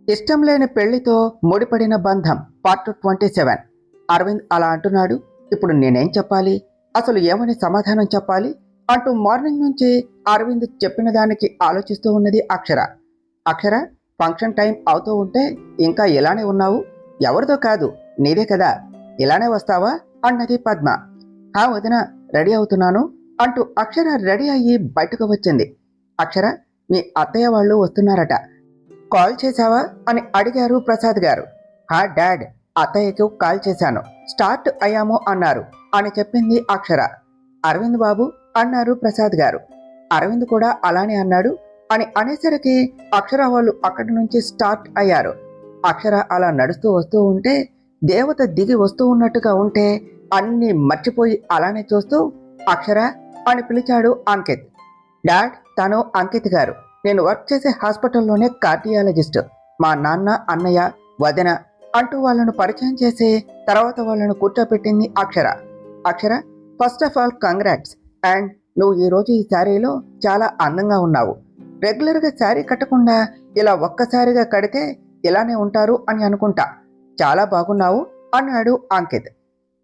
ఇష్టం లేని పెళ్లితో ముడిపడిన బంధం పార్ట్ 27. అరవింద్ అలా అంటున్నాడు. ఇప్పుడు నేనేం చెప్పాలి, అసలు ఏమని సమాధానం చెప్పాలి అంటూ మార్నింగ్ నుంచి అరవింద్ చెప్పిన దానికి ఆలోచిస్తూ ఉన్నది అక్షర. అక్షర, ఫంక్షన్ టైం అవుతూ ఉంటే ఇంకా ఇలానే ఉన్నావు? ఎవరితో కాదు, నీదే కదా, ఇలానే వస్తావా అన్నది పద్మ. హా వదిన, రెడీ అవుతున్నాను అంటూ అక్షర రెడీ అయ్యి బయటకు వచ్చింది. అక్షర, మీ అత్తయ్య వాళ్ళు వస్తున్నారట, కాల్ చేశావా అని అడిగారు ప్రసాద్ గారు. హా డాడ్, అత్తయ్యకు కాల్ చేశాను, స్టార్ట్ అయ్యాము అన్నారు అని చెప్పింది అక్షర. అరవింద్ బాబు అన్నారు ప్రసాద్ గారు. అరవింద్ కూడా అలానే అన్నాడు అని అనేసరికి అక్షర వాళ్ళు అక్కడి నుంచి స్టార్ట్ అయ్యారు. అక్షర అలా నడుస్తూ వస్తూ ఉంటే దేవత దిగి వస్తూ ఉన్నట్టుగా ఉంటే అన్నీ మర్చిపోయి అలానే చూస్తూ అక్షర అని పిలిచాడు అంకిత్. డాడ్, తను అంకిత్ గారు, నేను వర్క్ చేసే హాస్పిటల్లోనే కార్డియాలజిస్ట్. మా నాన్న, అన్నయ్య, వదిన అంటూ వాళ్ళను పరిచయం చేసి తర్వాత వాళ్ళను కూర్చోపెట్టింది Akshara. Akshara, first of all congrats, and నువ్వు ఈరోజు ఈ శారీలో చాలా అందంగా ఉన్నావు. రెగ్యులర్గా శారీ కట్టకుండా ఇలా ఒక్కసారిగా కడితే ఇలానే ఉంటారు అని అనుకుంటా. చాలా బాగున్నావు అన్నాడు అంకిత్.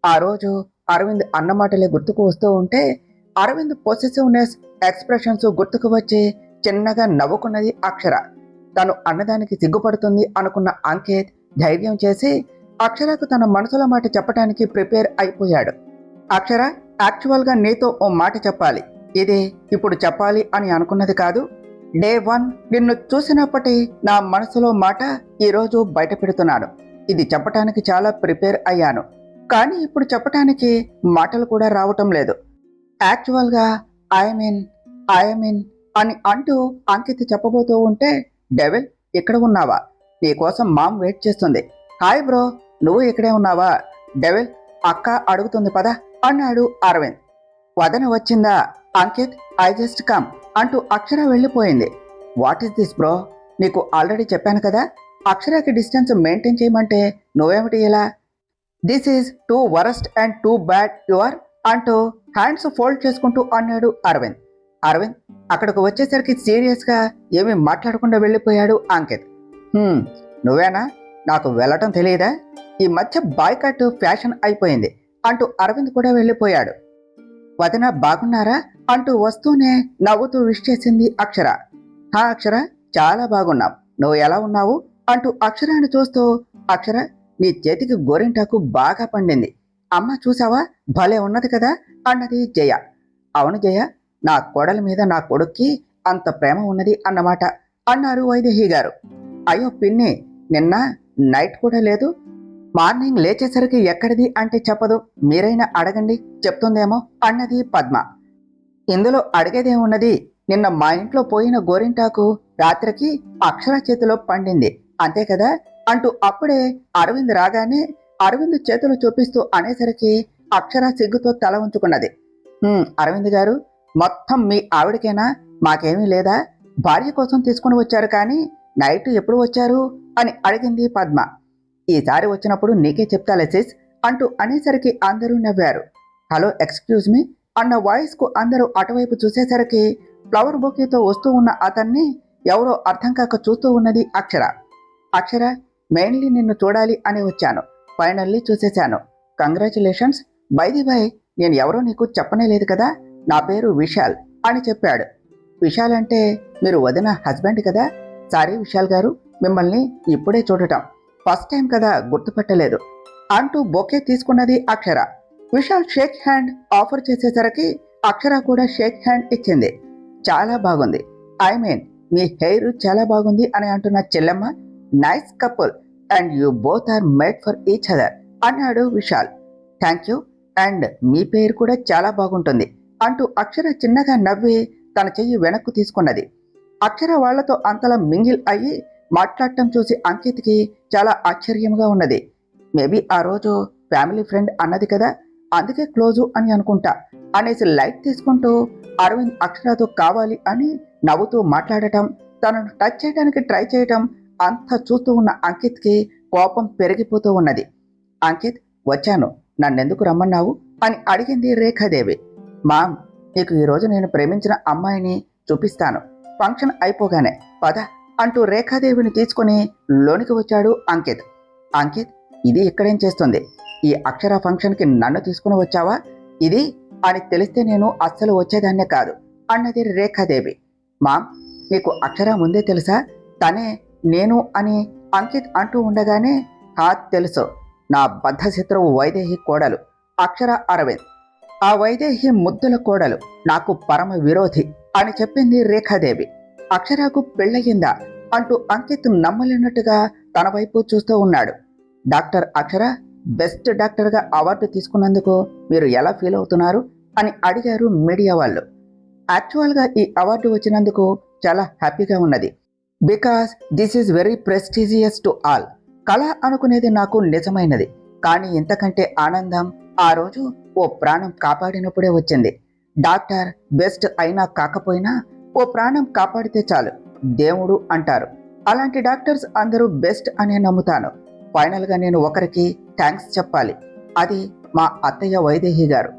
ఆ రోజు అరవింద్ అన్నమాటలే గుర్తుకు వస్తూ ఉంటే అరవింద్ పొసెసివ్నెస్ ఎక్స్ప్రెషన్స్ గుర్తుకు వచ్చి చిన్నగా నవ్వుకున్నది అక్షర. తను అన్నదానికి సిగ్గుపడుతుంది అనుకున్న అంకిత్ ధైర్యం చేసి అక్షరకు తన మనసులో మాట చెప్పడానికి ప్రిపేర్ అయిపోయాడు. అక్షర, యాక్చువల్గా నీతో ఓ మాట చెప్పాలి, ఇదే ఇప్పుడు చెప్పాలి అని అనుకున్నది కాదు. డే 1 నిన్ను చూసినప్పటి నా మనసులో మాట ఈరోజు బయట పెడుతున్నాను. ఇది చెప్పటానికి చాలా ప్రిపేర్ అయ్యాను, కానీ ఇప్పుడు చెప్పటానికి మాటలు కూడా రావటం లేదు. యాక్చువల్గా ఐ మీన్ అని అంటూ అంకిత్ చెప్పబోతూ ఉంటే, డెవిల్, ఇక్కడ ఉన్నావా? నీకోసం మామ్ వెయిట్ చేస్తుంది. హాయ్ బ్రో, నువ్వు ఇక్కడే ఉన్నావా? డెవిల్, అక్క అడుగుతుంది పద అన్నాడు అరవింద్. వదన వచ్చిందా? అంకిత్, ఐ జస్ట్ కమ్ అంటూ అక్షర వెళ్ళిపోయింది. What is this bro? నీకు ఆల్రెడీ చెప్పాను కదా, అక్షరకి డిస్టెన్స్ మెయింటైన్ చేయమంటే నువ్వేమిటి ఇలా? This is two worst and too bad your అంటూ హ్యాండ్స్ ఫోల్డ్ చేసుకుంటూ అన్నాడు అరవింద్. అరవింద్ అక్కడికి వచ్చేసరికి సీరియస్గా ఏమీ మాట్లాడకుండా వెళ్ళిపోయాడు అంకిత్. నువ్వేనా? నాకు వెళ్ళటం తెలియదా? ఈ మధ్య బాయ్కట్ ఫ్యాషన్ అయిపోయింది అంటూ అరవింద్ కూడా వెళ్ళిపోయాడు. వదిన బాగున్నారా అంటూ వస్తూనే నవ్వుతూ విష్ చేసింది అక్షర. హా అక్షర, చాలా బాగున్నాం, నువ్వు ఎలా ఉన్నావు అంటూ అక్షరాన్ని చూస్తూ, అక్షర, నీ చేతికి గోరింటాకు బాగా పండింది, అమ్మ చూసావా, భలే ఉన్నది కదా అన్నది జయ. అవును జయ, నా కోడల మీద నా కొడుక్కి అంత ప్రేమ ఉన్నది అన్నమాట అన్నారు వైదేహి గారు. అయ్యో పిన్ని, నిన్న నైట్ కూడా లేదు, మార్నింగ్ లేచేసరికి ఎక్కడిది అంటే చెప్పదు, మీరైనా అడగండి చెప్తుందేమో అన్నది పద్మ. ఇందులో అడిగేదేమున్నది, నిన్న మా ఇంట్లో పోయిన గోరింటాకు రాత్రికి అక్షర చేతిలో పండింది అంతే కదా అంటూ అప్పుడే అరవింద్ రాగానే అరవింద్ చేతులు చూపిస్తూ అనేసరికి అక్షర సిగ్గుతో తల ఉంచుకున్నది. అరవింద్ గారు, మొత్తం మీ ఆవిడకేనా, మాకేమీ లేదా? భార్య కోసం తీసుకుని వచ్చారు కానీ నైట్ ఎప్పుడు వచ్చారు అని అడిగింది పద్మ. ఈసారి వచ్చినప్పుడు నీకే చెప్తాలే సిస్ అంటూ అనేసరికి అందరూ నవ్వారు. హలో ఎక్స్క్యూజ్ మీ అన్న వాయిస్కు అందరూ అటువైపు చూసేసరికి ఫ్లవర్ బొకేతో వస్తూ ఉన్న అతన్ని ఎవరో అర్థం కాక చూస్తూ ఉన్నది అక్షర. అక్షర, మెయిన్లీ నిన్ను చూడాలి అని వచ్చాను, ఫైనల్లీ చూసేశాను, కంగ్రాచులేషన్స్. బై ది బై, నేను ఎవరో నీకు చెప్పనే లేదు కదా, నా పేరు విశాల్ అని చెప్పాడు. విశాల్ అంటే మీరు వదిన హస్బెండ్ కదా? సారీ విశాల్ గారు, మిమ్మల్ని ఇప్పుడే చూడటం, ఫస్ట్ టైం కదా, గుర్తుపట్టలేదు అంటూ బొకే తీసుకున్నది అక్షర. విశాల్ షేక్ హ్యాండ్ ఆఫర్ చేసేసరికి అక్షర కూడా షేక్ హ్యాండ్ ఇచ్చింది. చాలా బాగుంది, ఐ మీన్ మీ హెయిర్ చాలా బాగుంది అని అంటున్న చెల్లెమ్మ. Nice couple and you both are made for each other అన్నాడు విశాల్. థ్యాంక్ యూ, అండ్ మీ పేరు కూడా చాలా బాగుంటుంది అంటూ అక్షర చిన్నగా నవ్వి తన చెయ్యి వెనక్కు తీసుకున్నది. అక్షర వాళ్లతో అంతలా మింగిల్ అయ్యి మాట్లాడటం చూసి అంకిత్కి చాలా ఆశ్చర్యంగా ఉన్నది. మేబీ ఆ రోజు ఫ్యామిలీ ఫ్రెండ్ అన్నది కదా, అందుకే క్లోజు అని అనుకుంటా అనేసి లైట్ తీసుకుంటూ అరవింద్ అక్షరతో కావాలి అని నవ్వుతూ మాట్లాడటం, తనను టచ్ చేయడానికి ట్రై చేయటం అంతా చూస్తూ ఉన్న అంకిత్కి కోపం పెరిగిపోతూ ఉన్నది. అంకిత్, వచ్చాను, నన్నెందుకు రమ్మన్నావు అని అడిగింది రేఖాదేవి. మామ్, నీకు ఈరోజు నేను ప్రేమించిన అమ్మాయిని చూపిస్తాను, ఫంక్షన్ అయిపోగానే పద అంటూ రేఖాదేవిని తీసుకుని లోనికి వచ్చాడు అంకిత్. అంకిత్, ఇది ఇక్కడేం చేస్తుంది? ఈ అక్షర ఫంక్షన్కి నన్ను తీసుకుని వచ్చావా? ఇది అని తెలిస్తే నేను అస్సలు వచ్చేదాన్నే కాదు అన్నది రేఖాదేవి. మామ్, నీకు అక్షర ముందే తెలుసా? తనే నేను అని అంకిత్ అంటూ ఉండగానే, హా తెలుసు, నా బద్ధశత్రువు వైదేహి కోడలు అక్షర అరవింద్. ఆ వైదేహి ముద్దుల కోడలు నాకు పరమ విరోధి అని చెప్పింది రేఖాదేవి. అక్షరకు పెళ్ళయిందా అంటూ అంకిత్ నమ్మలేనట్టుగా తన వైపు చూస్తూ ఉన్నాడు. డాక్టర్ అక్షర, బెస్ట్ డాక్టర్గా అవార్డు తీసుకున్నందుకు మీరు ఎలా ఫీల్ అవుతున్నారు అని అడిగారు మీడియా వాళ్ళు. యాక్చువల్గా ఈ అవార్డు వచ్చినందుకు చాలా హ్యాపీగా ఉన్నది. Because this is very prestigious to all. కళ అనుకునేది నాకు నిజమైనది, కానీ ఇంతకంటే ఆనందం ఆ రోజు ఓ ప్రాణం కాపాడినప్పుడే వచ్చింది. డాక్టర్ బెస్ట్ అయినా కాకపోయినా ఓ ప్రాణం కాపాడితే చాలు దేవుడు అంటారు. అలాంటి డాక్టర్స్ అందరూ బెస్ట్ అనే నమ్ముతాను. ఫైనల్గా నేను ఒకరికి థ్యాంక్స్ చెప్పాలి. అది మా అత్తయ్య వైదేహి గారు.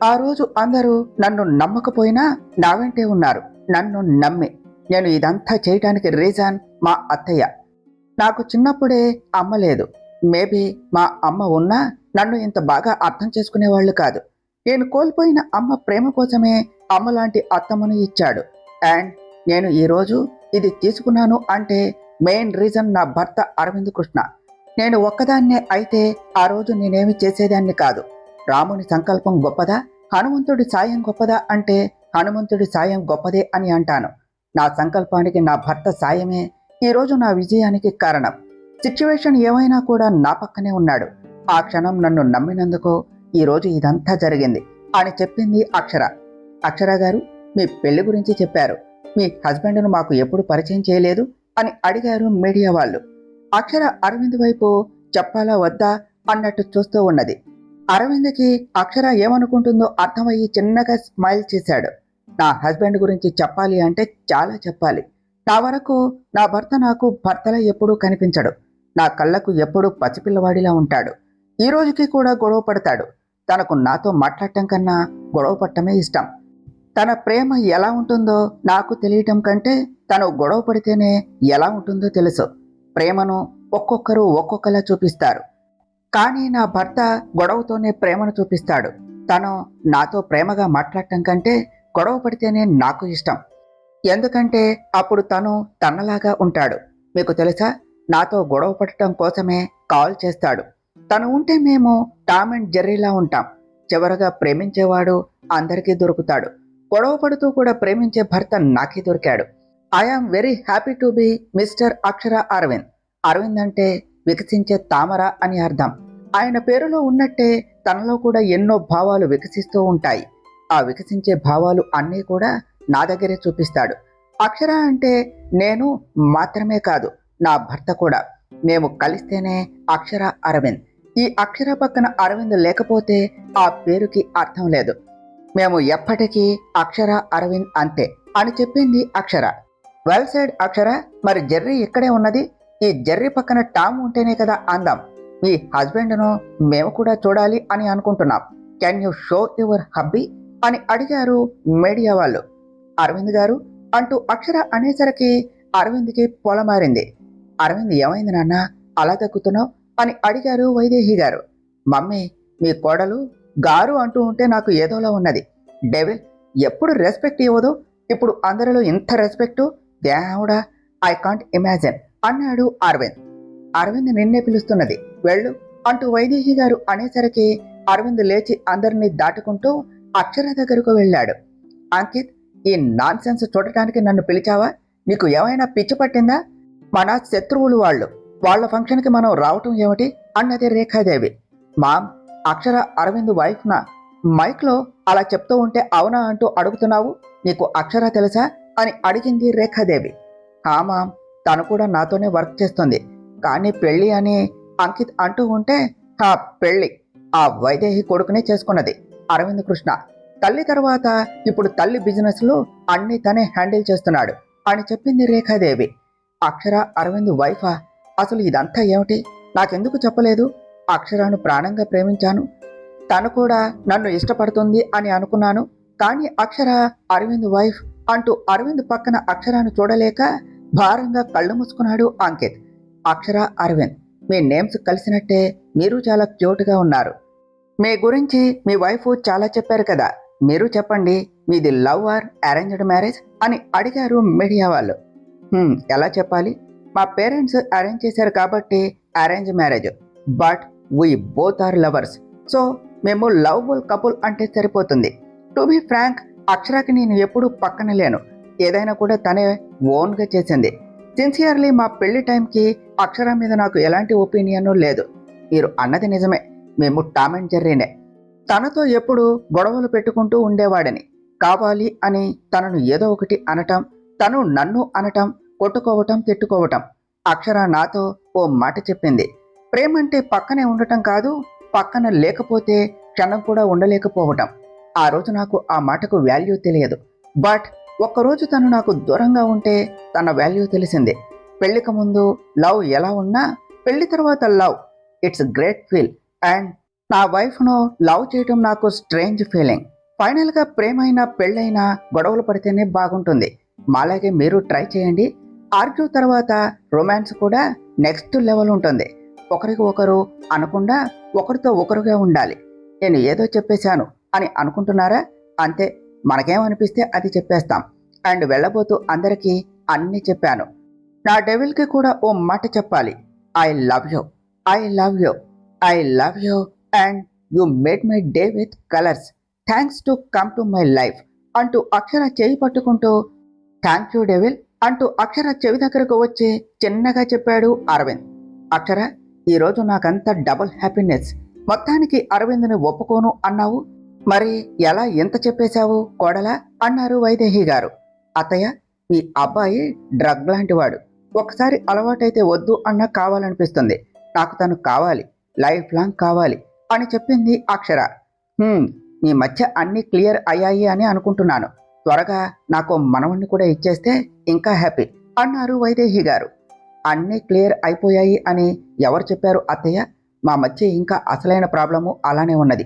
ఆ రోజు అందరూ నన్ను నమ్మకపోయినా నా వెంటే ఉన్నారు. నన్ను నమ్మి నేను ఇదంతా చేయడానికి రీజన్ మా అత్తయ్య. నాకు చిన్నప్పుడే అమ్మ లేదు. మేబీ మా అమ్మ ఉన్నా నన్ను ఇంత బాగా అర్థం చేసుకునేవాళ్ళు కాదు. నేను కోల్పోయిన అమ్మ ప్రేమ కోసమే అమ్మలాంటి అత్తమ్మను ఇచ్చాడు. అండ్ నేను ఈరోజు ఇది తీసుకున్నాను అంటే మెయిన్ రీజన్ నా భర్త అరవింద్ కృష్ణ. నేను ఒక్కదాన్నే అయితే ఆ రోజు నేనేమి చేసేదాన్ని కాదు. రాముని సంకల్పం గొప్పదా, హనుమంతుడి సాయం గొప్పదా అంటే హనుమంతుడి సాయం గొప్పదే అని అంటాను. నా సంకల్పానికి నా భర్త సాయమే ఈరోజు నా విజయానికి కారణం. సిచ్యువేషన్ ఏమైనా కూడా నా పక్కనే ఉన్నాడు. ఆ క్షణం నన్ను నమ్మినందుకు ఈరోజు ఇదంతా జరిగింది అని చెప్పింది అక్షర. అక్షర గారు, మీ పెళ్లి గురించి చెప్పారు. మీ హస్బెండ్ను మాకు ఎప్పుడు పరిచయం చేయలేదు అని అడిగారు మీడియా వాళ్ళు. అక్షర అరవింద్ వైపు చెప్పాలా వద్దా అన్నట్టు చూస్తూ ఉన్నది. అరవింద్కి అక్షర ఏమనుకుంటుందో అర్థమయ్యి చిన్నగా స్మైల్ చేశాడు. నా హస్బెండ్ గురించి చెప్పాలి అంటే చాలా చెప్పాలి. నా వరకు నా భర్త నాకు భర్తలా ఎప్పుడూ కనిపించడు. నా కళ్ళకు ఎప్పుడూ పసిపిల్లవాడిలా ఉంటాడు. ఈ రోజుకి కూడా గొడవ పడతాడు. తనకు నాతో మాట్లాడటం కన్నా గొడవ పడటమే ఇష్టం. తన ప్రేమ ఎలా ఉంటుందో నాకు తెలియటం కంటే తను గొడవ పడితేనే ఎలా ఉంటుందో తెలుసు. ప్రేమను ఒక్కొక్కరు ఒక్కొక్కలా చూపిస్తారు, కానీ నా భర్త గొడవతోనే ప్రేమను చూపిస్తాడు. తను నాతో ప్రేమగా మాట్లాడటం కంటే గొడవ పడితేనే నాకు ఇష్టం. ఎందుకంటే అప్పుడు తను తనలాగా ఉంటాడు. మీకు తెలుసా, నాతో గొడవ పడటం కోసమే కాల్ చేస్తాడు. తను ఉంటే మేము టామ్ అండ్ జెర్రీలా ఉంటాం. చివరగా ప్రేమించేవాడు అందరికీ దొరుకుతాడు. గొడవ పడుతూ కూడా ప్రేమించే భర్త నాకే దొరికాడు. I am very happy to be mister Akshara Arvind. Arvind అంటే వికసించే తామర అని అర్థం. ఆయన పేరులో ఉన్నట్టే తనలో కూడా ఎన్నో భావాలు వికసిస్తూ ఉంటాయి. ఆ వికసించే భావాలు అన్నీ కూడా నా దగ్గరే చూపిస్తాడు. అక్షర అంటే నేను మాత్రమే కాదు, నా భర్త కూడా. మేము కలిస్తేనే అక్షర అరవింద్. ఈ అక్షర పక్కన అరవింద్ లేకపోతే ఆ పేరుకి అర్థం లేదు. మేము ఎప్పటికీ అక్షర అరవింద్ అంతే అని చెప్పింది అక్షర. వెల్ సైడ్ అక్షర. మరి జెర్రీ ఇక్కడే ఉన్నది. ఈ జెర్రీ పక్కన టామ్ ఉంటేనే కదా అందం. మీ హస్బెండ్ను మేము కూడా చూడాలి అని అనుకుంటున్నాం. Can you show your hubby అని అడిగారు మీడియా వాళ్ళు. అరవింద్ గారు అంటూ అక్షర అనేసరికి అరవింద్కి పొలమారింది. అరవింద్, ఏమైంది నాన్న అలా తగ్గుతున్నావు అని అడిగారు వైదేహి గారు. మమ్మీ, మీ కోడలు గారు అంటూ ఉంటే నాకు ఏదోలా ఉన్నది. డెవిల్, ఎప్పుడు రెస్పెక్ట్ ఇవ్వదు, ఇప్పుడు అందరిలో ఇంత రెస్పెక్టు. దేవుడా, ఐ కాంట్ ఇమాజిన్ అన్నాడు అరవింద్. అరవింద్ నిన్నే పిలుస్తున్నది, వెళ్ళు అంటూ వైదేహి గారు అనేసరికి అరవింద్ లేచి అందరినీ దాటుకుంటూ అక్షర దగ్గరకు వెళ్ళాడు. అంకిత్, ఈ నాన్ సెన్స్ చూడటానికి నన్ను పిలిచావా? నీకు ఏమైనా పిచ్చి పట్టిందా? మన శత్రువులు వాళ్ళు, వాళ్ళ ఫంక్షన్కి మనం రావటం ఏమిటి అన్నది రేఖాదేవి. మామ్, అక్షర అరవింద్ వైఫ్నా? మైక్లో అలా చెప్తూ ఉంటే అవునా అంటూ అడుగుతున్నావు. నీకు అక్షర తెలుసా అని అడిగింది రేఖాదేవి. హా మామ్, తను కూడా నాతోనే వర్క్ చేస్తుంది. కానీ పెళ్ళి అని అంకిత్ అంటూ ఉంటే, హా పెళ్ళి ఆ వైదేహి కొడుకునే చేసుకున్నది అరవింద్ కృష్ణ. తల్లి తర్వాత ఇప్పుడు తల్లి బిజినెస్లో అన్నీ తనే హ్యాండిల్ చేస్తున్నాడు అని చెప్పింది రేఖాదేవి. అక్షర అరవింద్ వైఫా? అసలు ఇదంతా ఏమిటి? నాకెందుకు చెప్పలేదు? అక్షరాను ప్రాణంగా ప్రేమించాను, తను కూడా నన్ను ఇష్టపడుతుంది అని అనుకున్నాను. కానీ అక్షర అరవింద్ వైఫ్ అంటూ అరవింద్ పక్కన అక్షరాను చూడలేక భారంగా కళ్ళు మూసుకున్నాడు అంకిత్. అక్షర, అరవింద్, మీ నేమ్స్ కలిసినట్టే మీరు చాలా క్యూట్గా ఉన్నారు. మీ గురించి మీ వైఫ్ చాలా చెప్పారు కదా, మీరు చెప్పండి, మీది లవ్ ఆర్ అరేంజ్డ్ మ్యారేజ్ అని అడిగారు మీడియా వాళ్ళు. ఎలా చెప్పాలి, మా పేరెంట్స్ అరేంజ్ చేశారు కాబట్టి arrange marriage, but we both are lovers, so మేము లవ్బుల్ కపుల్ అంటే సరిపోతుంది. టు బి ఫ్రాంక్, అక్షరాకి నేను ఎప్పుడూ పక్కన లేను, ఏదైనా కూడా తనే ఓన్గా చేసింది. సిన్సియర్లీ మా పెళ్లి టైంకి అక్షర మీద నాకు ఎలాంటి ఒపీనియన్ లేదు. మీరు అన్నది నిజమే, మేము టామ్ అండ్ జెర్రీనే. తనతో ఎప్పుడు గొడవలు పెట్టుకుంటూ ఉండేవాడని, కావాలి అని తనను ఏదో ఒకటి అనటం, తను నన్ను అనటం, కొట్టుకోవటం, తిట్టుకోవటం. అక్షర నాతో ఓ మాట చెప్పింది, ప్రేమంటే పక్కనే ఉండటం కాదు, పక్కన లేకపోతే క్షణం కూడా ఉండలేకపోవటం. ఆ రోజు నాకు ఆ మాటకు వాల్యూ తెలియదు, బట్ ఒక్కరోజు తను నాకు దూరంగా ఉంటే తన వాల్యూ తెలిసింది. పెళ్లికి ముందు లవ్ ఎలా ఉన్నా పెళ్లి తర్వాత love, it's great feel. And నా వైఫ్ను లవ్ చేయటం నాకు స్ట్రేంజ్ ఫీలింగ్. ఫైనల్గా ప్రేమైనా పెళ్ళైనా గొడవలు పడితేనే బాగుంటుంది. మాలాగే మీరు ట్రై చేయండి. ఆర్గ్యూ తర్వాత రొమాన్స్ కూడా నెక్స్ట్ లెవెల్ ఉంటుంది. ఒకరికి ఒకరు అనకుండా ఒకరితో ఒకరుగా ఉండాలి. నేను ఏదో చెప్పేశాను అని అనుకుంటున్నారా? అంతే, మనకేమనిపిస్తే అది చెప్పేస్తాం. అండ్ వెళ్ళబోతూ అందరికీ అన్నీ చెప్పాను. నా డెవిల్కి కూడా ఓ మాట చెప్పాలి, I love you, I love you, I love you, and you made my day with colours, thanks to come to my life అంటూ అక్షర చేయి పట్టుకుంటూ థ్యాంక్ యూ డెవిల్ అంటూ అక్షర చెవి దగ్గరకు వచ్చి చిన్నగా చెప్పాడు అరవింద్. అక్షర, ఈరోజు నాకంతా డబుల్ హ్యాపీనెస్. మొత్తానికి అరవింద్ని ఒప్పుకోను అన్నావు, మరి ఎలా ఎంత చెప్పేశావు కోడలా అన్నారు వైదేహి గారు. అత్తయ్య, ఈ అబ్బాయి డ్రగ్ లాంటివాడు, ఒకసారి అలవాటైతే వద్దు అన్నా కావాలనిపిస్తుంది. నాకు తను కావాలి, లైఫ్ లాంగ్ కావాలి అని చెప్పింది అక్షర. మీ మధ్య అన్నీ క్లియర్ అయ్యాయి అని అనుకుంటున్నాను. త్వరగా నాకు మనవణ్ణి కూడా ఇచ్చేస్తే ఇంకా హ్యాపీ అన్నారు వైదేహి గారు. అన్నీ క్లియర్ అయిపోయాయి అని ఎవరు చెప్పారు అత్తయ్య? మా మధ్య ఇంకా అసలైన ప్రాబ్లము అలానే ఉన్నది.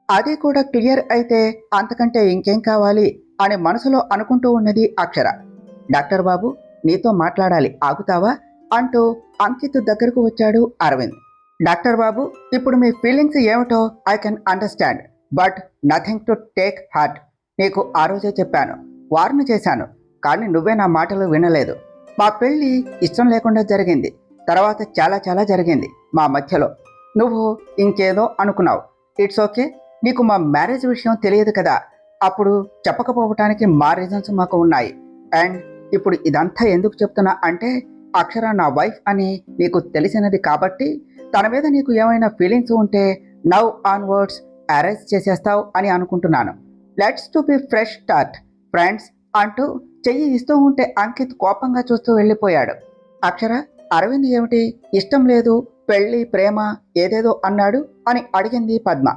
అది కూడా క్లియర్ అయితే అంతకంటే ఇంకేం కావాలి అని మనసులో అనుకుంటూ ఉన్నది అక్షర. డాక్టర్ బాబు, నీతో మాట్లాడాలి, ఆగుతావా అంటూ అంకిత్ దగ్గరకు వచ్చాడు అరవింద్. డాక్టర్ బాబు, ఇప్పుడు మీ ఫీలింగ్స్ ఏమిటో I can understand, but nothing to take heart. నీకు ఆ రోజే చెప్పాను, వార్న్ చేశాను, కానీ నువ్వే నా మాటలు వినలేదు. మా పెళ్ళి ఇష్టం లేకుండా జరిగింది, తర్వాత చాలా చాలా జరిగింది మా మధ్యలో. నువ్వు ఇంకేదో అనుకున్నావు, ఇట్స్ ఓకే. నీకు మా మ్యారేజ్ విషయం తెలియదు కదా, అప్పుడు చెప్పకపోవటానికి మా రీజన్స్ మాకు ఉన్నాయి. అండ్ ఇప్పుడు ఇదంతా ఎందుకు చెప్తున్నా అంటే, అక్షర నా వైఫ్ అని నీకు తెలిసినది కాబట్టి తన మీద నీకు ఏమైనా ఫీలింగ్స్ ఉంటే నౌ ఆన్వర్డ్స్ అరేంజ్ చేసేస్తావు అని అనుకుంటున్నాను. Let's to be fresh start friends అంటూ చెయ్యి ఇస్తూ ఉంటే అంకిత్ కోపంగా చూస్తూ వెళ్ళిపోయాడు. అక్షర, అరవింద్ ఏమిటి ఇష్టం లేదు, పెళ్ళి ప్రేమ ఏదేదో అన్నాడు అని అడిగింది పద్మ.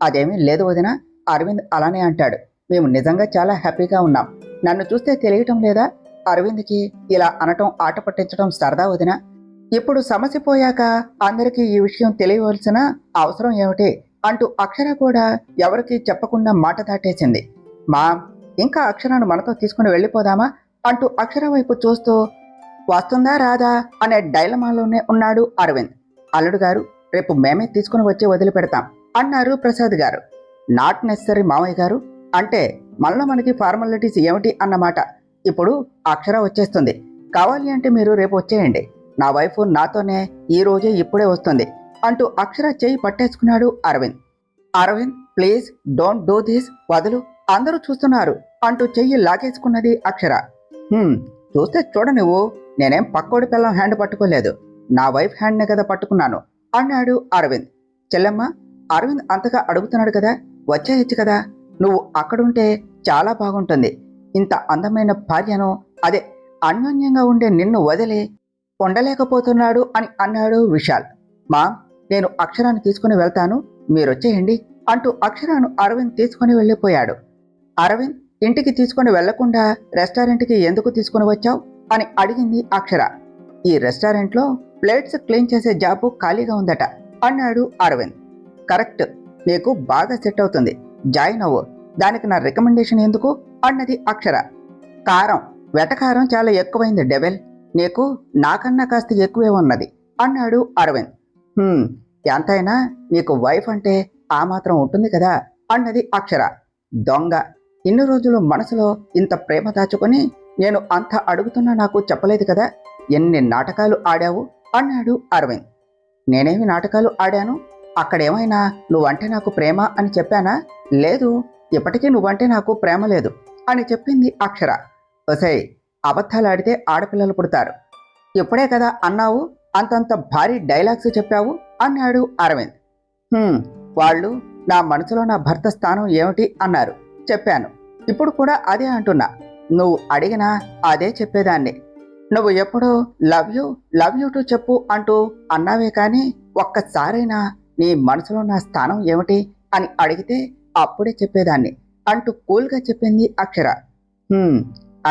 అదేమీ లేదు వదిన, అరవింద్ అలానే అంటాడు. మేము నిజంగా చాలా హ్యాపీగా ఉన్నాం. నన్ను చూస్తే తెలియటం లేదా? అరవింద్కి ఇలా అనటం ఆట పట్టించడం సరదా వదిన. ఇప్పుడు సమస్య పోయాక అందరికీ ఈ విషయం తెలియవలసిన అవసరం ఏమిటి అంటూ అక్షర కూడా ఎవరికి చెప్పకుండా మాట దాటేసింది. మా ఇంకా అక్షరాను మనతో తీసుకుని వెళ్ళిపోదామా అంటూ అక్షర వైపు చూస్తూ వస్తుందా రాదా అనే డైలమాలోనే ఉన్నాడు అరవింద్. అల్లుడు గారు, రేపు మేమే తీసుకుని వచ్చి వదిలిపెడతాం అన్నారు ప్రసాద్ గారు. నాట్ నెసరీ మామయ్య గారు, అంటే మళ్ళీ మనకి ఫార్మాలిటీస్ ఏమిటి అన్నమాట. ఇప్పుడు అక్షర వచ్చేస్తుంది, కావాలి అంటే మీరు రేపు వచ్చేయండి. నా వైఫ్ నాతోనే ఈ రోజే ఇప్పుడే వస్తుంది అంటూ అక్షర చెయ్యి పట్టేసుకున్నాడు Arvind. Arvind, please don't do this, వదులు, అందరూ చూస్తున్నారు అంటూ చెయ్యి లాగేసుకున్నది అక్షర. చూస్తే చూడ నువ్వు, నేనేం పక్కోడి పిల్లం హ్యాండ్ పట్టుకోలేదు, నా వైఫ్ హ్యాండ్నే కదా పట్టుకున్నాను అన్నాడు అరవింద్. చెల్లెమ్మ, అరవింద్ అంతగా అడుగుతున్నాడు కదా, వచ్చేయచ్చు కదా, నువ్వు అక్కడుంటే చాలా బాగుంటుంది. ఇంత అందమైన భార్యను, అదే అన్యోన్యంగా ఉండే నిన్ను వదిలి ఉండలేకపోతున్నాడు అని అన్నాడు విశాల్. మా, నేను అక్షరాన్ని తీసుకుని వెళ్తాను, మీరొచ్చేయండి అంటూ అక్షరాను అరవింద్ తీసుకుని వెళ్ళిపోయాడు. అరవింద్, ఇంటికి తీసుకుని వెళ్లకుండా రెస్టారెంట్కి ఎందుకు తీసుకుని వచ్చావు అని అడిగింది అక్షర. ఈ రెస్టారెంట్లో ప్లేట్స్ క్లీన్ చేసే జాబు ఖాళీగా ఉందట అన్నాడు అరవింద్. కరెక్ట్, నీకు బాగా సెట్ అవుతుంది, జాయిన్ అవ్వు. దానికి నా రికమెండేషన్ ఎందుకు అన్నది అక్షర. కారం, వెటకారం చాలా ఎక్కువైంది డెవెల్, నీకు నాకన్నా కాస్త ఎక్కువే ఉన్నది అన్నాడు అరవింద్. "హ్మ్, ఎంతైనా నీకు వైఫ్ అంటే ఆ మాత్రం ఉంటుంది కదా" అన్నది అక్షర. "దొంగ, ఇన్ని రోజులు మనసులో ఇంత ప్రేమ దాచుకొని నేను అంత అడుగుతున్నా నాకు చెప్పలేదు కదా. ఎన్ని నాటకాలు ఆడావు" అన్నాడు అరవింద్. "నేనేమి నాటకాలు ఆడాను? అక్కడేమైనా నువ్వంటే నాకు ప్రేమ అని చెప్పానా? లేదు, ఇప్పటికీ నువ్వంటే నాకు ప్రేమ లేదు" అని చెప్పింది అక్షర. "ఒసేయ్, అబద్ధాలాడితే ఆడపిల్లలు పుడతారు. ఇప్పుడే కదా అన్నావు, అంతంత భారీ డైలాగ్స్ చెప్పావు" అన్నాడు అరవింద్. "హ్మ్, వాళ్ళు నా మనసులో నా భర్త స్థానం ఏమిటి అన్నారు, చెప్పాను. ఇప్పుడు కూడా అదే అంటున్నా. నువ్వు అడిగినా అదే చెప్పేదాన్ని. నువ్వు ఎప్పుడూ లవ్ యూ టు చెప్పు అంటూ అన్నావే కానీ ఒక్కసారైనా నీ మనసులో నా స్థానం ఏమిటి అని అడిగితే అప్పుడే చెప్పేదాన్ని" అంటూ కూల్గా చెప్పింది అక్షర. "హ్మ్,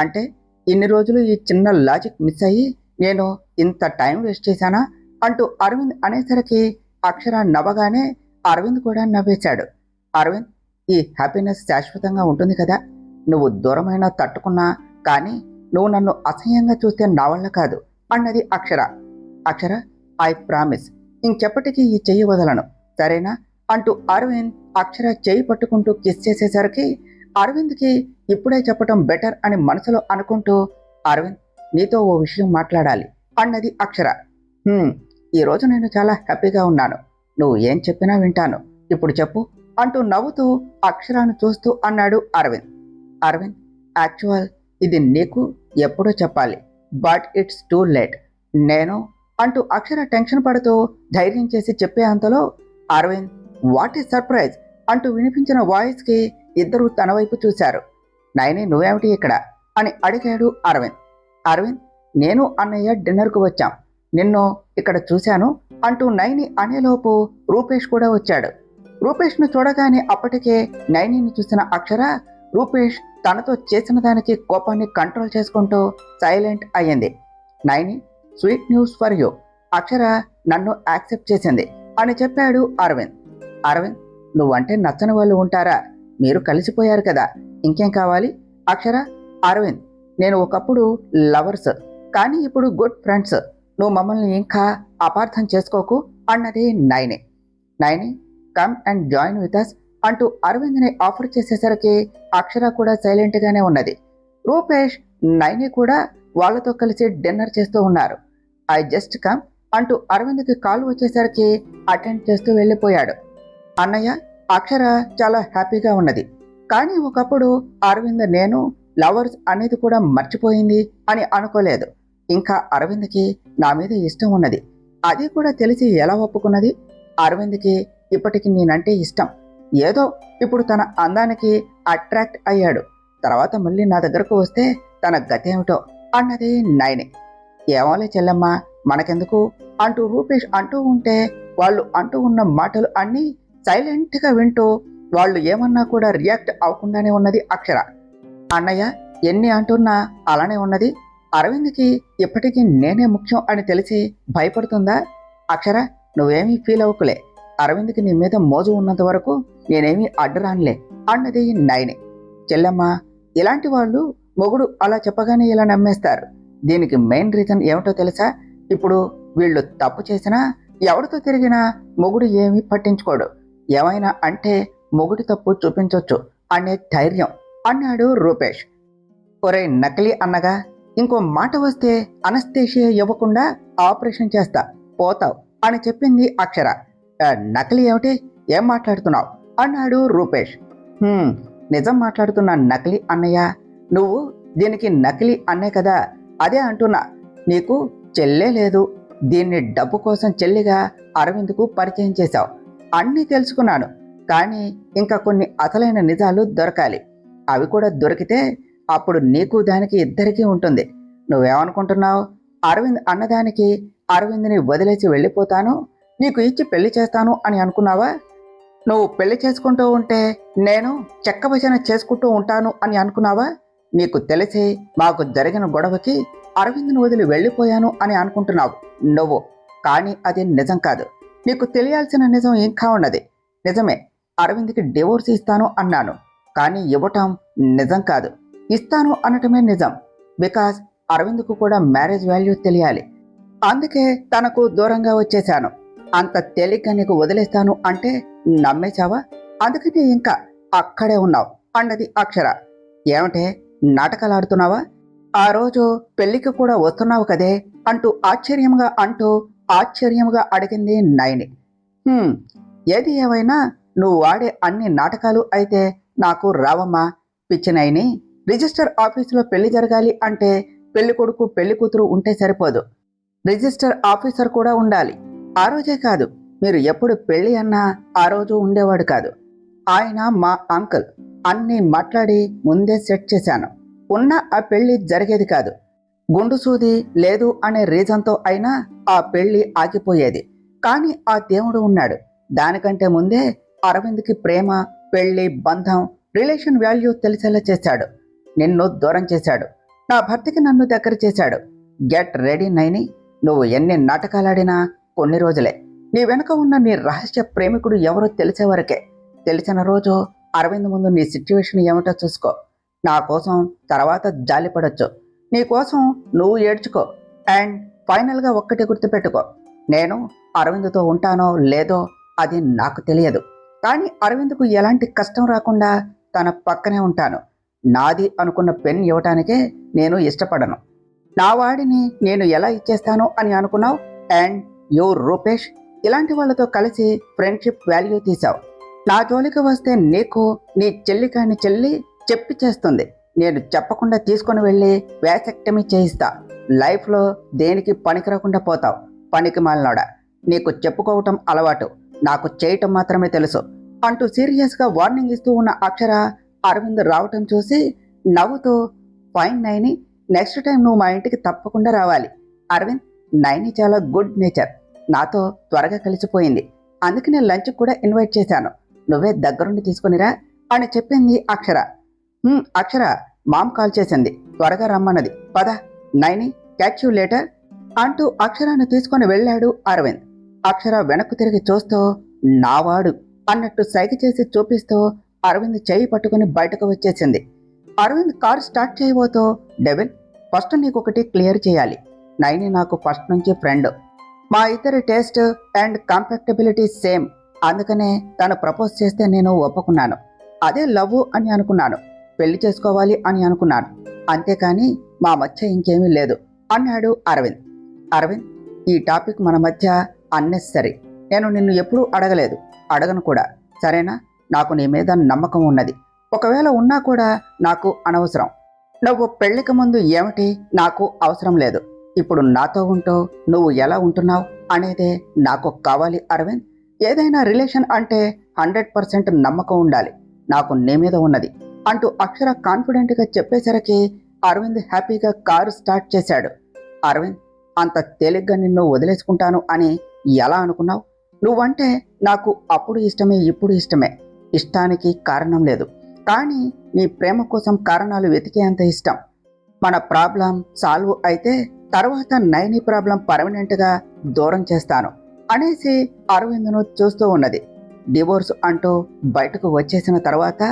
అంటే ఇన్ని రోజులు ఈ చిన్న లాజిక్ మిస్ అయ్యి నేను ఇంత టైం వేస్ట్ చేశానా" అంటూ అరవింద్ అనేసరికి అక్షర నవ్వగానే అరవింద్ కూడా నవ్వేశాడు. "అరవింద్, ఈ హ్యాపీనెస్ శాశ్వతంగా ఉంటుంది కదా. నువ్వు దూరమైనా తట్టుకున్నా కానీ నువ్వు నన్ను అసహ్యంగా చూస్తే నా వల్ల కాదు" అన్నది అక్షర. "అక్షర, ఐ ప్రామిస్, ఇంకెప్పటికీ ఈ చెయ్యి వదలను, సరేనా" అంటూ అరవింద్ అక్షర చెయ్యి పట్టుకుంటూ కిస్ చేసేసరికి అరవింద్కి ఇప్పుడే చెప్పటం బెటర్ అని మనసులో అనుకుంటూ, "అరవింద్, నీతో ఓ విషయం మాట్లాడాలి" అన్నది అక్షర. "హ్మ్, ఈరోజు నేను చాలా హ్యాపీగా ఉన్నాను. నువ్వు ఏం చెప్పినా వింటాను. ఇప్పుడు చెప్పు" అంటూ నవ్వుతూ అక్షరాను చూస్తూ అన్నాడు అరవింద్. "అరవింద్, యాక్చువల్ ఇది నీకు ఎప్పుడో చెప్పాలి, బట్ ఇట్స్ టూ లేట్. నేను" అంటూ అక్షర టెన్షన్ పడుతూ ధైర్యం చేసి చెప్పే అంతలో అరవింద్ "వాట్ ఈస్ సర్ప్రైజ్" అంటూ వినిపించిన వాయిస్కి ఇద్దరూ తన వైపు చూశారు. "నైని, నువ్వేమిటి ఇక్కడ" అని అడిగాడు అరవింద్. "అరవింద్, నేను అన్నయ్య డిన్నర్కు వచ్చాం. నిన్ను ఇక్కడ చూశాను" అంటూ నైని అనేలోపు రూపేష్ కూడా వచ్చాడు. రూపేష్ను చూడగానే అప్పటికే నైనిని చూసిన అక్షర రూపేష్ తనతో చేసిన దానికి కోపాన్ని కంట్రోల్ చేసుకుంటూ సైలెంట్ అయ్యింది. "Naini, sweet news for you. Akshara నన్ను యాక్సెప్ట్ చేసింది" అని చెప్పాడు అరవింద్. "అరవింద్, నువ్వంటే నచ్చని వాళ్ళు ఉంటారా? మీరు కలిసిపోయారు కదా, ఇంకేం కావాలి?" "అక్షర, అరవింద్, నేను ఒకప్పుడు లవర్స్, కానీ ఇప్పుడు గుడ్ ఫ్రెండ్స్. నువ్వు మమ్మల్ని ఇంకా అపార్థం చేసుకోకు" అన్నది Naini. "Naini, come and join with us" అంటూ అరవింద్ని ఆఫర్ చేసేసరికి అక్షర కూడా సైలెంట్గానే ఉన్నది. రూపేష్, నైని కూడా వాళ్ళతో కలిసి డిన్నర్ చేస్తూ ఉన్నారు. "ఐ జస్ట్ కమ్" అంటూ అరవింద్కి కాల్ వచ్చేసరికి అటెండ్ చేస్తూ వెళ్ళిపోయాడు. అన్నయ్య, అక్షర చాలా హ్యాపీగా ఉన్నది. కానీ ఒకప్పుడు అరవింద్ నేను లవర్స్ అనేది కూడా మర్చిపోయింది అని అనుకోలేదు. ఇంకా అరవింద్కి నా మీద ఇష్టం ఉన్నది. అది కూడా తెలిసి ఎలా ఒప్పుకున్నది? అరవింద్కి ఇప్పటికి నేనంటే ఇష్టం. ఏదో ఇప్పుడు తన అందానికి అట్రాక్ట్ అయ్యాడు. తర్వాత మళ్ళీ నా దగ్గరకు వస్తే తన గతేమిటో అన్నది నైని. "ఏమోలే చెల్లెమ్మ, మనకెందుకు" అంటూ రూపేష్ అంటూ ఉంటే వాళ్ళు అంటూ ఉన్న మాటలు అన్నీ సైలెంట్గా వింటూ వాళ్ళు ఏమన్నా కూడా రియాక్ట్ అవ్వకుండానే ఉన్నది అక్షర. "అన్నయ్య, ఎన్ని అంటున్నా అలానే ఉన్నది. అరవింద్కి ఇప్పటికీ నేనే ముఖ్యం అని తెలిసి భయపడుతుందా? అక్షర, నువ్వేమీ ఫీల్ అవ్వకులే. అరవింద్కి నీ మీద మోజు ఉన్నంత వరకు నేనేమీ అడ్డురానులే" అన్నది నైని. "చెల్లెమ్మ, ఇలాంటి వాళ్ళు మొగుడు అలా చెప్పగానే ఇలా నమ్మేస్తారు. దీనికి మెయిన్ రీజన్ ఏమిటో తెలుసా? ఇప్పుడు వీళ్ళు తప్పు చేసినా ఎవరితో తిరిగినా మొగుడు ఏమీ పట్టించుకోడు. ఏమైనా అంటే మొగుడి తప్పు చూపించొచ్చు అనే ధైర్యం" అన్నాడు రూపేష్. "ఒరే నకిలీ అన్నగా, ఇంకో మాట వస్తే అనస్థేషియా ఇవ్వకుండా ఆపరేషన్ చేస్తా, పోతావు" అని చెప్పింది అక్షర. "నకిలీ ఏమిటి? ఏం మాట్లాడుతున్నావు?" అన్నాడు రూపేష్. నిజం మాట్లాడుతున్నా నకిలీ అన్నయ్య. నువ్వు దీనికి నకిలీ అన్నే కదా. అదే అంటున్నా, నీకు చెల్లే లేదు. దీన్ని డబ్బు కోసం చెల్లిగా అరవింద్కు పరిచయం చేశావు. అన్నీ తెలుసుకున్నాను, కానీ ఇంకా కొన్ని అసలైన నిజాలు దొరకాలి. అవి కూడా దొరికితే అప్పుడు నీకు దానికి ఇద్దరికీ ఉంటుంది. నువ్వేమనుకుంటున్నావు? అరవింద్ అన్నదానికి అరవింద్ని వదిలేసి వెళ్ళిపోతాను, నీకు ఇచ్చి పెళ్లి చేస్తాను అని అనుకున్నావా? నువ్వు పెళ్లి చేసుకుంటూ ఉంటే నేను చెక్కభజన చేసుకుంటూ ఉంటాను అని అనుకున్నావా? నీకు తెలిసి మాకు జరిగిన గొడవకి అరవింద్ని వదిలి వెళ్ళిపోయాను అని అనుకుంటున్నావు నువ్వు, కానీ అది నిజం కాదు. నీకు తెలియాల్సిన నిజం ఇంకా ఉన్నది. నిజమే, అరవింద్కి డివోర్స్ ఇస్తాను అన్నాను, కానీ ఇవ్వటం నిజం కాదు. ఇస్తాను అనటమే నిజం. బికాజ్ అరవింద్కు కూడా మ్యారేజ్ వాల్యూ తెలియాలి. అందుకే తనకు దూరంగా వచ్చేశాను. అంత తేలిగ్గా నీకు వదిలేస్తాను అంటే నమ్మేశావా? అందుకని ఇంకా అక్కడే ఉన్నావు అన్నది అక్షర. ఏమంటే నాటకాలాడుతున్నావా? ఆ రోజు పెళ్లికి కూడా వస్తున్నావు కదే అంటూ ఆశ్చర్యంగా అడిగింది నయని. ఏది ఏమైనా నువ్వు వాడే అన్ని నాటకాలు అయితే నాకు రావమ్మా పిచ్చి నయని. రిజిస్టర్ ఆఫీసులో పెళ్లి జరగాలి అంటే పెళ్లి కొడుకు పెళ్లి కూతురు ఉంటే సరిపోదు, రిజిస్టర్ ఆఫీసర్ కూడా ఉండాలి. ఆ రోజే కాదు, మీరు ఎప్పుడు పెళ్లి అన్నా ఆ రోజు ఉండేవాడు కాదు. ఆయన మా అంకుల్. అన్నీ మాట్లాడి ముందే సెట్ చేశాను. ఉన్న ఆ పెళ్లి జరిగేది కాదు. గుండు సూది లేదు అనే రీజన్తో అయినా ఆ పెళ్లి ఆగిపోయేది. కానీ ఆ దేవుడు ఉన్నాడు. దానికంటే ముందే అరవింద్కి ప్రేమ, పెళ్లి, బంధం, రిలేషన్ వాల్యూ తెలిసేలా చేశాడు. నిన్ను దూరం చేశాడు. నా భర్తకి నన్ను దగ్గర చేశాడు. Get ready Naini. నువ్వు ఎన్ని నాటకాలాడినా కొన్ని రోజులే. నీ వెనుక ఉన్న నీ రహస్య ప్రేమికుడు ఎవరో తెలిసే వరకే. తెలిసిన రోజు అరవింద్ ముందు నీ సిచ్యువేషన్ ఏమిటో చూసుకో. నా కోసం తర్వాత జాలిపడొచ్చు. నీ కోసం నువ్వు ఏడ్చుకో. అండ్ ఫైనల్గా ఒక్కటి గుర్తుపెట్టుకో, నేను అరవింద్తో ఉంటానో లేదో అది నాకు తెలియదు. కానీ అరవింద్కు ఎలాంటి కష్టం రాకుండా తన పక్కనే ఉంటాను. నాది అనుకున్న పెన్ ఇవ్వటానికే నేను ఇష్టపడను. నా వాడిని నేను ఎలా ఇచ్చేస్తాను అని అనుకున్నావు? అండ్ యూ రూపేష్, ఇలాంటి వాళ్ళతో కలిసి ఫ్రెండ్షిప్ వాల్యూ తీసావు. నా జోలికి వస్తే నీకు నీ చెల్లి కాని చెల్లి చెప్పి చేస్తుంది. నేను చెప్పకుండా తీసుకుని వెళ్ళి వ్యాసెక్టమీ చేయిస్తా. లైఫ్లో దేనికి పనికిరాకుండా పోతావు. పనికి మాలినోడా. నీకు చెప్పుకోవటం అలవాటు, నాకు చేయటం మాత్రమే తెలుసు అంటూ సీరియస్గా వార్నింగ్ ఇస్తూ ఉన్న అక్షర అరవింద్ రావటం చూసి నవ్వుతూ, ఫైన్ నైని, నెక్స్ట్ టైం నువ్వు మా ఇంటికి తప్పకుండా రావాలి. అరవింద్, నైని చాలా గుడ్ నేచర్, నాతో త్వరగా కలిసిపోయింది. అందుకనే లంచ్కి కూడా ఇన్వైట్ చేశాను. నువ్వే దగ్గరుండి తీసుకునిరా అని చెప్పింది అక్షర. అక్షర, మామ్ కాల్ చేసింది, త్వరగా రమ్మన్నది, పద నైని, క్యాచ్ యూ లేటర్ అంటూ అక్షరాన్ని తీసుకొని వెళ్ళాడు అరవింద్. అక్షర వెనక్కు తిరిగి చూస్తూ నావాడు అన్నట్టు సైగ చేసి చూపిస్తూ అరవింద్ చెయ్యి పట్టుకుని బయటకు వచ్చేసింది. అరవింద్ కార్ స్టార్ట్ చేయబోతూ, డెవిల్, ఫస్ట్ నీకొకటి క్లియర్ చేయాలి. నైని నాకు ఫస్ట్ నుంచి ఫ్రెండ్. మా ఇద్దరి టేస్ట్ అండ్ కంపాక్టబిలిటీ సేమ్. అందుకనే తను ప్రపోజ్ చేస్తే నేను ఒప్పుకున్నాను. అదే లవ్ అని అనుకున్నాను. పెళ్లి చేసుకోవాలి అని అనుకున్నాను. అంతేకాని మా మధ్య ఇంకేమీ లేదు అన్నాడు అరవింద్. అరవింద్, ఈ టాపిక్ మన మధ్య అన్నెసరీ. నేను నిన్ను ఎప్పుడూ అడగలేదు, అడగను కూడా. సరేనా? నాకు నీ మీద నమ్మకం ఉన్నది. ఒకవేళ ఉన్నా కూడా నాకు అనవసరం. నువ్వు పెళ్లికి ముందు ఏమిటి నాకు అవసరం లేదు. ఇప్పుడు నాతో ఉంటూ నువ్వు ఎలా ఉంటున్నావు అనేదే నాకు కావాలి అరవింద్. ఏదైనా రిలేషన్ అంటే 100% నమ్మకం ఉండాలి. నాకు నీ మీద ఉన్నది అంటూ అక్షర కాన్ఫిడెంట్గా చెప్పేసరికి అరవింద్ హ్యాపీగా కారు స్టార్ట్ చేశాడు. అరవింద్, అంత తేలిగ్గా నిన్ను వదిలేసుకుంటాను అని ఎలా అనుకున్నావు? నువ్వంటే నాకు అప్పుడు ఇష్టమే, ఇప్పుడు ఇష్టమే. ఇష్టానికి కారణం లేదు, కానీ నీ ప్రేమ కోసం కారణాలు వెతికేంత ఇష్టం. మన ప్రాబ్లం సాల్వ్ అయితే తర్వాత నైని ప్రాబ్లం పర్మనెంట్గా దూరం చేస్తాను అనేసి అరవింద్ను చూస్తూ ఉన్నది. డివోర్స్ అంటూ బయటకు వచ్చేసిన తర్వాత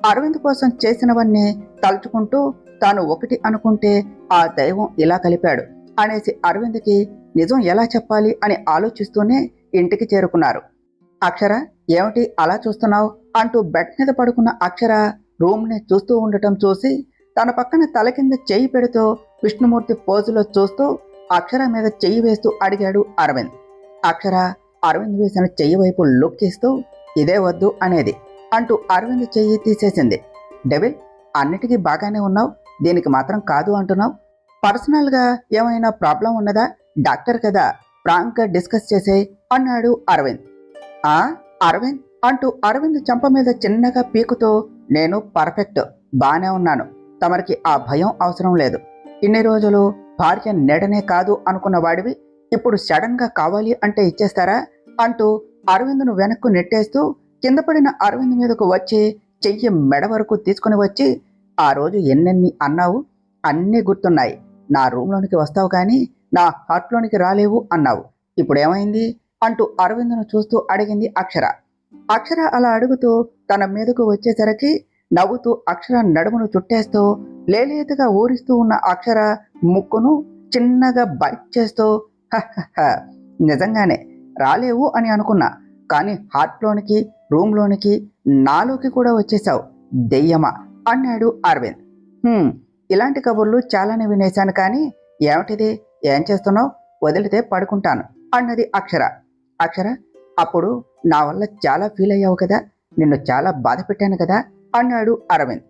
అరవింద్ కోసం చేసినవన్నీ తలుచుకుంటూ తాను ఒకటి అనుకుంటే ఆ దైవం ఇలా కలిపాడు అనేసి అరవింద్కి నిజం ఎలా చెప్పాలి అని ఆలోచిస్తూనే ఇంటికి చేరుకున్నారు. అక్షర, ఏమిటి అలా చూస్తున్నావు అంటూ బెడ్ మీద పడుకున్న అక్షర రూమ్ని చూస్తూ ఉండటం చూసి తన పక్కన తల కింద చెయ్యి పెడుతూ విష్ణుమూర్తి పోజులో చూస్తూ అక్షర మీద చెయ్యి వేస్తూ అడిగాడు అరవింద్. అక్షర అరవింద్ వేసిన చెయ్యి వైపు లుక్ ఇస్తూ ఇదే వద్దు అనేది అంటూ అరవింద్ చెయ్యి తీసేసింది. డెవిల్, అన్నిటికీ బాగానే ఉన్నావు, దీనికి మాత్రం కాదు అంటున్నావు. పర్సనల్గా ఏమైనా ప్రాబ్లం ఉన్నదా? డాక్టర్ కదా, ఫ్రాంక్గా డిస్కస్ చేసే అన్నాడు అరవింద్. అరవింద్ అంటూ అరవింద్ చెంప మీద చిన్నగా పీకుతూ, నేను పర్ఫెక్ట్, బానే ఉన్నాను. తమరికి ఆ భయం అవసరం లేదు. ఇన్ని రోజులు భార్య నెడనే కాదు అనుకున్న వాడివి ఇప్పుడు సడన్గా కావాలి అంటే ఇచ్చేస్తారా అంటూ అరవింద్ను వెనక్కు నెట్టేస్తూ కింద పడిన అరవింద్ మీదకు వచ్చి చెయ్యి మెడ వరకు తీసుకుని వచ్చి, ఆ రోజు ఎన్నెన్ని అన్నావు, అన్నీ గుర్తున్నాయి. నా రూమ్లోనికి వస్తావు కానీ నా హార్ట్లోనికి రాలేవు అన్నావు. ఇప్పుడేమైంది అంటూ అరవింద్ను చూస్తూ అడిగింది అక్షర. అక్షర అలా అడుగుతూ తన మీదకు వచ్చేసరికి నవ్వుతూ అక్షర నడుమును చుట్టేస్తూ లేలేతగా ఊరిస్తూ ఉన్న అక్షర ముక్కును చిన్నగా బైట్ చేస్తూ "హహహ, నిజంగానే రాలేవు అని అనుకున్నా, కానీ హార్ట్లోనికి రూమ్లోనికి నాలోకి కూడా వచ్చేసావు దెయ్యమా" అన్నాడు అరవింద్. ఇలాంటి కబుర్లు చాలానే వినేశాను, కానీ ఏమిటిది, ఏం చేస్తున్నావు, వదిలితే పడుకుంటాను" అన్నది అక్షర. అక్షర, అప్పుడు నా వల్ల చాలా ఫీల్ అయ్యావు కదా, నిన్ను చాలా బాధ పెట్టాను కదా అన్నాడు అరవింద్.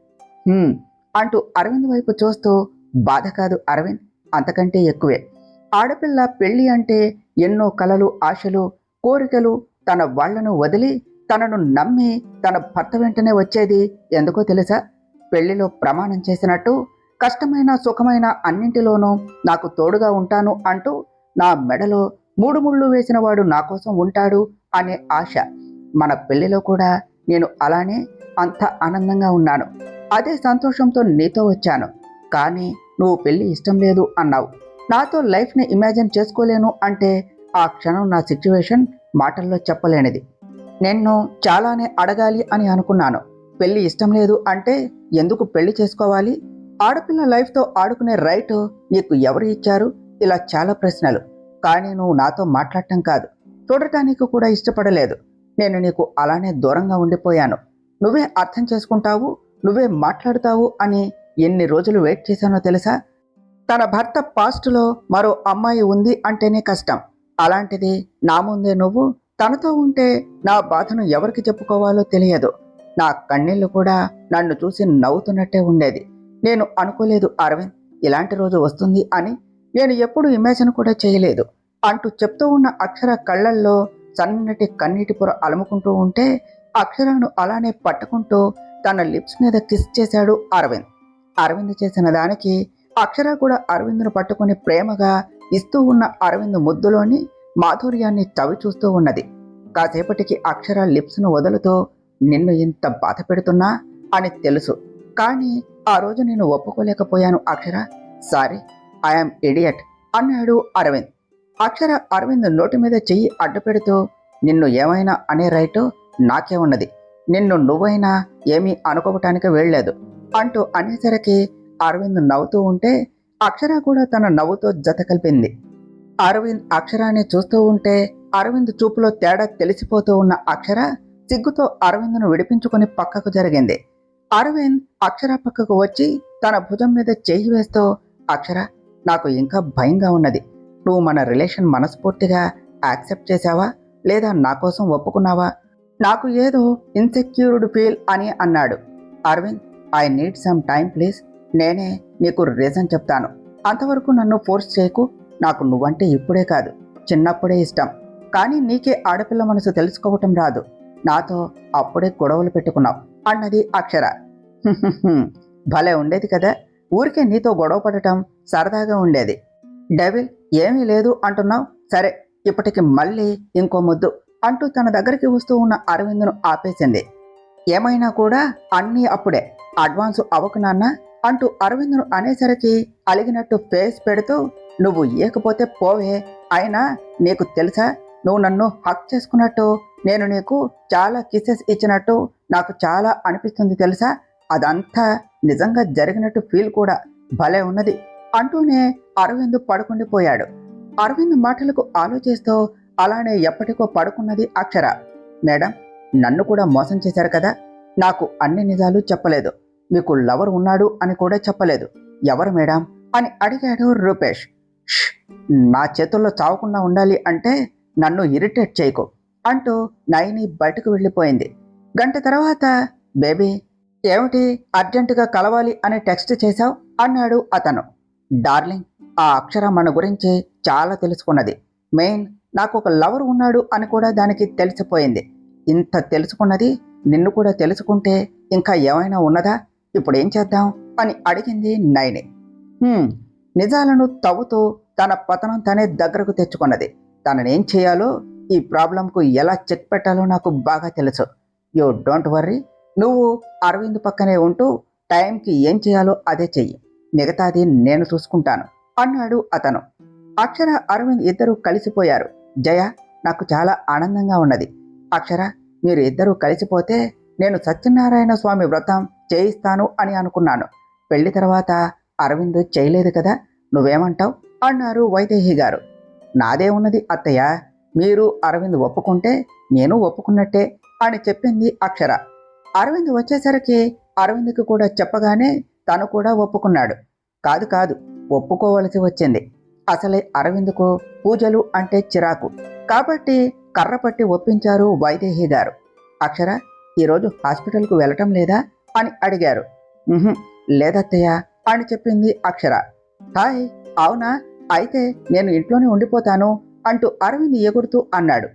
అంటూ అరవింద్ వైపు చూస్తూ, బాధ కాదు అరవింద్, అంతకంటే ఎక్కువే. ఆడపిల్ల పెళ్లి అంటే ఎన్నో కలలు, ఆశలు, కోరికలు. తన వాళ్లను వదిలి తనను నమ్మి తన భర్త వెంటనే వచ్చేది ఎందుకో తెలుసా? పెళ్లిలో ప్రమాణం చేసినట్టు కష్టమైన సుఖమైన అన్నింటిలోనూ నాకు తోడుగా ఉంటాను అంటూ నా మెడలో 3 ముళ్ళు వేసిన వాడు నా కోసం ఉంటాడు అనే ఆశ. మన పెళ్లిలో కూడా నేను అలానే అంత ఆనందంగా ఉన్నాను. అదే సంతోషంతో నీతో వచ్చాను. కానీ నువ్వు పెళ్లి ఇష్టం లేదు అన్నావు. నాతో లైఫ్ని ఇమాజిన్ చేసుకోలేను అంటే ఆ క్షణం నా సిచ్యువేషన్ మాటల్లో చెప్పలేనిది. నిన్ను చాలానే అడగాలి అని అనుకున్నాను. పెళ్లి ఇష్టం లేదు అంటే ఎందుకు పెళ్లి చేసుకోవాలి? ఆడపిల్ల లైఫ్తో ఆడుకునే రైట్ నీకు ఎవరు ఇచ్చారు? ఇలా చాలా ప్రశ్నలు. కానీ నువ్వు నాతో మాట్లాడటం కాదు, చూడటానికి కూడా ఇష్టపడలేదు. నేను నీకు అలానే దూరంగా ఉండిపోయాను. నువ్వే అర్థం చేసుకుంటావు, నువ్వే మాట్లాడుతావు అని ఎన్ని రోజులు వెయిట్ చేశానో తెలుసా? తన భర్త పాస్ట్లో మరో అమ్మాయి ఉంది అంటేనే కష్టం. అలాంటిది నా ముందే నువ్వు తనతో ఉంటే నా బాధను ఎవరికి చెప్పుకోవాలో తెలియదు. నా కన్నీళ్లు కూడా నన్ను చూసి నవ్వుతున్నట్టే ఉండేది. నేను అనుకోలేదు అరవింద్, ఇలాంటి రోజు వస్తుంది అని. నేను ఎప్పుడు ఇమాజిన్ కూడా చేయలేదు అంటూ చెప్తూ ఉన్న అక్షర కళ్ళల్లో సన్నటి కన్నీటి పొర అలుముకుంటూ ఉంటే అక్షరను అలానే పట్టుకుంటూ తన లిప్స్ మీద కిస్ చేశాడు అరవింద్. అరవింద్ చేసిన దానికి అక్షర కూడా అరవింద్ను పట్టుకుని ప్రేమగా ఇస్తూ ఉన్న అరవింద్ ముద్దులోని మాధుర్యాన్ని చవి చూస్తూ ఉన్నది. కాసేపటికి అక్షర లిప్స్ను వదులుతూ, నిన్ను ఇంత బాధ పెడుతున్నా అని తెలుసు, కానీ ఆ రోజు నేను ఒప్పుకోలేకపోయాను అక్షర, సారీ, ఐఎమ్ ఇడియట్ అన్నాడు అరవింద్. అక్షర అరవింద్ నోటి మీద చెయ్యి అడ్డు పెడుతూ, నిన్ను ఏమైనా అనే రైటు నాకే ఉన్నది, నిన్ను నువ్వైనా ఏమీ అనుకోవటానికి వెళ్ళలేదు అంటూ అనేసరికి అరవింద్ నవ్వుతూ ఉంటే అక్షర కూడా తన నవ్వుతో జత కలిపింది. అరవింద్ అక్షరాన్ని చూస్తూ ఉంటే అరవింద్ చూపులో తేడా తెలిసిపోతూ ఉన్న అక్షర సిగ్గుతో అరవింద్ను విడిపించుకుని పక్కకు జరిగింది. అరవింద్ అక్షర పక్కకు వచ్చి తన భుజం మీద చెయ్యి వేస్తూ, అక్షర, నాకు ఇంకా భయంగా ఉన్నది. నువ్వు మన రిలేషన్ మనస్ఫూర్తిగా యాక్సెప్ట్ చేశావా లేదా నా కోసం ఒప్పుకున్నావా? నాకు ఏదో ఇన్సెక్యూర్డ్ ఫీల్ అని అన్నాడు. Arvind, I need some time please. నేనే నీకు రీజన్ చెప్తాను. అంతవరకు నన్ను ఫోర్స్ చేయకు. నాకు నువ్వంటే ఇప్పుడే కాదు, చిన్నప్పుడే ఇష్టం. కానీ నీకే ఆడపిల్ల మనసు తెలుసుకోవటం రాదు. నాతో అప్పుడే గొడవలు పెట్టుకున్నావు అన్నది అక్షర. భలే ఉండేది కదా, ఊరికే నీతో గొడవ పడటం సరదాగా ఉండేది. డెవిల్, ఏమీ లేదు అంటున్నావు. సరే, ఇప్పటికి మళ్ళీ ఇంకో ముద్దు అంటూ తన దగ్గరికి వస్తూ ఉన్న అరవింద్ను ఆపేసింది. ఏమైనా కూడా అన్నీ అప్పుడే, అడ్వాన్సు అవకు నాన్న అంటూ అరవింద్ను అనేసరికి అలిగినట్టు ఫేస్ పెడుతూ, నువ్వు ఇయ్యకపోతే పోవే, అయినా నీకు తెలుసా, నువ్వు నన్ను హక్ చేసుకున్నట్టు, నేను నీకు చాలా కిసెస్ ఇచ్చినట్టు నాకు చాలా అనిపిస్తుంది తెలుసా, అదంతా నిజంగా జరిగినట్టు ఫీల్ కూడా భలే ఉన్నది అంటూనే అరవింద్ పడుకుండిపోయాడు. అరవింద్ మాటలకు ఆలోచిస్తూ అలానే ఎప్పటికో పడుకున్నది అక్షర. మేడం, నన్ను కూడా మోసం చేశారు కదా, నాకు అన్ని నిజాలు చెప్పలేదు, మీకు లవర్ ఉన్నాడు అని కూడా చెప్పలేదు, ఎవరు మేడం అని అడిగాడు రూపేష్. నా చేతుల్లో చావకుండా ఉండాలి అంటే నన్ను ఇరిటేట్ చేయకు అంటూ నైని బయటకు వెళ్ళిపోయింది. గంట తర్వాత, బేబీ, ఏమిటి అర్జెంటుగా కలవాలి అని టెక్స్ట్ చేశావు అన్నాడు అతను. డార్లింగ్, ఆ అక్షర మన గురించి చాలా తెలుసుకున్నది. మెయిన్ నాకు ఒక లవర్ ఉన్నాడు అని కూడా దానికి తెలిసిపోయింది. ఇంత తెలుసుకున్నది నిన్ను కూడా తెలుసుకుంటే ఇంకా ఏమైనా ఉన్నదా? ఇప్పుడు ఏం చేద్దాం అని అడిగింది నైని. నిజాలను తవ్వుతూ తన పతనం తనే దగ్గరకు తెచ్చుకున్నది. తననేం చేయాలో, ఈ ప్రాబ్లంకు ఎలా చెక్ పెట్టాలో నాకు బాగా తెలుసు. యూ డోంట్ వర్రీ, నువ్వు అరవింద్ పక్కనే ఉంటూ టైంకి ఏం చేయాలో అదే చెయ్యి, మిగతాది నేను చూసుకుంటాను అన్నాడు అతను. అక్షర అరవింద్ ఇద్దరూ కలిసిపోయారు. జయ, నాకు చాలా ఆనందంగా ఉన్నది. అక్షర, మీరు ఇద్దరూ కలిసిపోతే నేను సత్యనారాయణ స్వామి వ్రతం చేయిస్తాను అని అనుకున్నాను. పెళ్లి తర్వాత అరవింద్ చేయలేదు కదా, నువ్వేమంటావు అన్నారు వైదేహి గారు. నాదే ఉన్నది అత్తయ్య, మీరు అరవింద్ ఒప్పుకుంటే నేను ఒప్పుకున్నట్టే అని చెప్పింది అక్షర. అరవింద్ వచ్చేసరికి అరవింద్కి కూడా చెప్పగానే తను కూడా ఒప్పుకున్నాడు. కాదు కాదు, ఒప్పుకోవలసి వచ్చింది. అసలే అరవింద్కు పూజలు అంటే చిరాకు, కాబట్టి కర్రపట్టి ఒప్పించారు వైదేహి గారు. అక్షర, ఈరోజు హాస్పిటల్కు వెళ్ళటం లేదా అని అడిగారు. "ఉహుం, లేదత్తయ్య" అని చెప్పింది అక్షర. హాయ్, అవునా, అయితే నేను ఇంట్లోనే ఉండిపోతాను అంటూ అరవింద్ ఎగురుతూ అన్నాడు.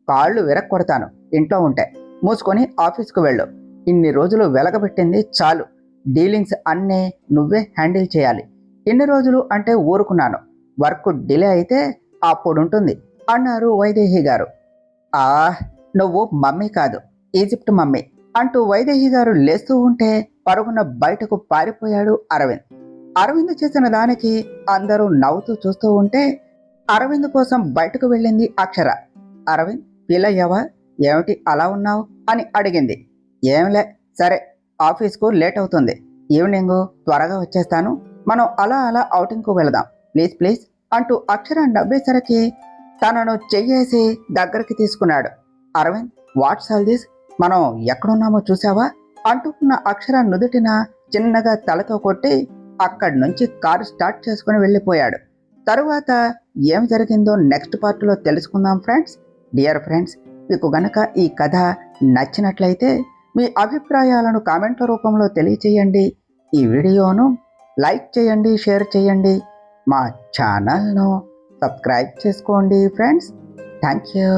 కాళ్ళు విరక్కొడతాను ఇంట్లో ఉంటే, మూసుకొని ఆఫీస్కు వెళ్ళు. ఇన్ని రోజులు వెలగబెట్టింది చాలు, డీలింగ్స్ అన్నీ నువ్వే హ్యాండిల్ చేయాలి. ఇన్ని రోజులు అంటే ఊరుకున్నాను, వర్క్ డిలే అయితే అప్పుడుంటుంది అన్నారు వైదేహి గారు. ఆ, నువ్వు మమ్మీ కాదు, ఈజిప్ట్ మమ్మీ అంటూ వైదేహి గారు లేస్తూ ఉంటే పరుగున బయటకు పారిపోయాడు అరవింద్. అరవింద్ చేసిన దానికి అందరూ నవ్వుతూ చూస్తూ ఉంటే అరవింద్ కోసం బయటకు వెళ్ళింది అక్షర. అరవింద్, ఫీల్ అయ్యావా, ఏమిటి అలా ఉన్నావు అని అడిగింది. ఏంలే, సరే, ఆఫీస్కు లేట్ అవుతుంది, ఈవినింగ్ త్వరగా వచ్చేస్తాను, మనం అలా అలా ఔటింగ్కు వెళదాం, ప్లీజ్ ప్లీజ్ అంటూ అక్షర నవ్వేసరికి తనను చెయ్యేసి దగ్గరికి తీసుకున్నాడు. అరవింద్, వాట్స్ ఆల్ దిస్, మనం ఎక్కడున్నామో చూసావా అంటున్న అక్షర నుదుటిన చిన్నగా తలతో కొట్టి అక్కడి నుంచి కారు స్టార్ట్ చేసుకుని వెళ్ళిపోయాడు. తరువాత ఏం జరిగిందో నెక్స్ట్ పార్ట్లో తెలుసుకుందాం ఫ్రెండ్స్. డియర్ ఫ్రెండ్స్, మీకు గనక ఈ కథ నచ్చినట్లయితే మీ అభిప్రాయాలను కామెంట్ల రూపంలో తెలియచేయండి. ఈ వీడియోను లైక్ చేయండి, షేర్ చేయండి, మా ఛానల్ను సబ్స్క్రైబ్ చేసుకోండి ఫ్రెండ్స్. Thank you.